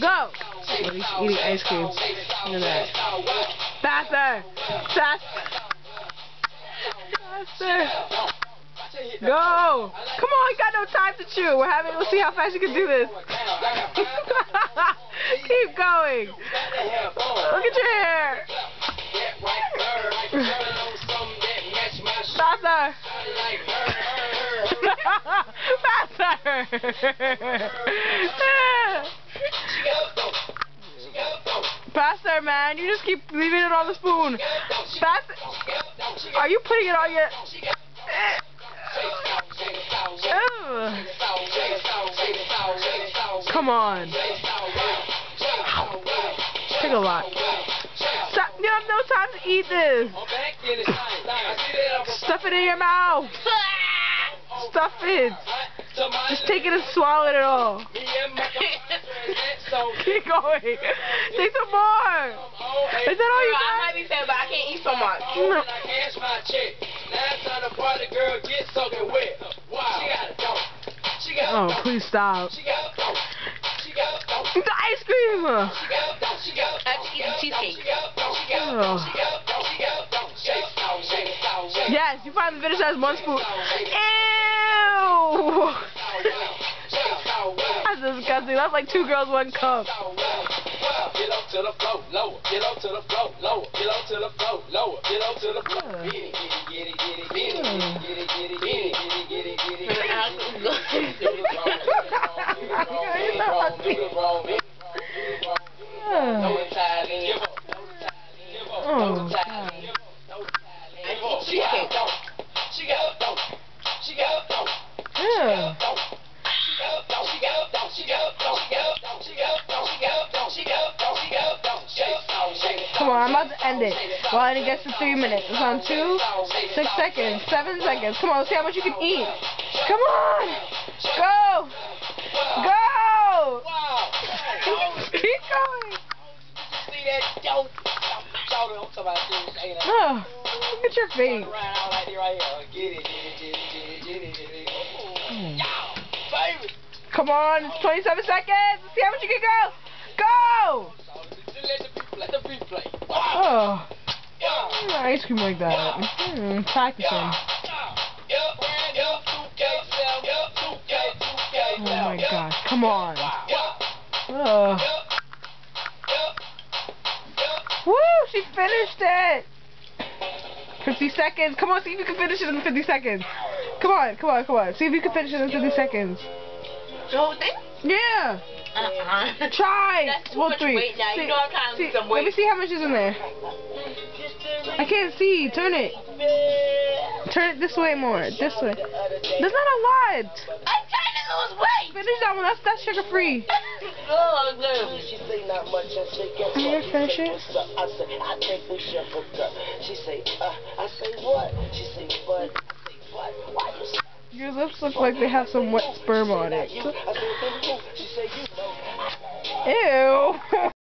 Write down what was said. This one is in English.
Go! Oh, he's eating ice cream. Look at that. Faster! Faster! Go! Come on, you got no time to chew. We'll see how fast you can do this. Keep going. Look at your hair. Faster! Faster! Faster, man. You just keep leaving it on the spoon. Faster. Are you putting it on your... Come on. Take a lot. Stop. You have no time to eat this. Stuff it in your mouth. Stuff it. Just take it and swallow it all. Keep going. Take some more. Is that all you got? I might be fat, but I can't eat so much. No. Oh, please stop. The ice cream. I have to eat the cheesecake. Oh. Yes, you finally finished that as one spoon. Ew! That's disgusting. That's like 2 girls, 1 cup. Get up to the floor, lower. Get up to the floor, lower. Get up to the floor, lower. Get up to the floor. Get it, get it, get it, get it, get it, get it, get it, get it, get it, get Come on, I'm about to end it. Well, and it gets to 3 minutes. It's on 2, 6 seconds, 7 seconds. Come on, let's see how much you can eat. Come on! Go! Go! Keep going! Oh, look at your face. Come on, it's 27 seconds. Let's see how much you can go. Go! Oh, ice cream like that. Practicing. Oh my gosh, come on. Woo, she finished it. 50 seconds. Come on, see if you can finish it in 50 seconds. Come on, come on, come on. See if you can finish it in 50 seconds. The whole thing? Yeah. Try. That's too much weight now. You know I'm trying to lose some weight. Let me see how much is in there. I can't see. Turn it. Turn it this way more. This way. There's not a lot. I'm trying to lose weight. Finish that one. That's sugar free. Oh, no. Can you finish it? Your lips look like they have some wet sperm on it. Ew.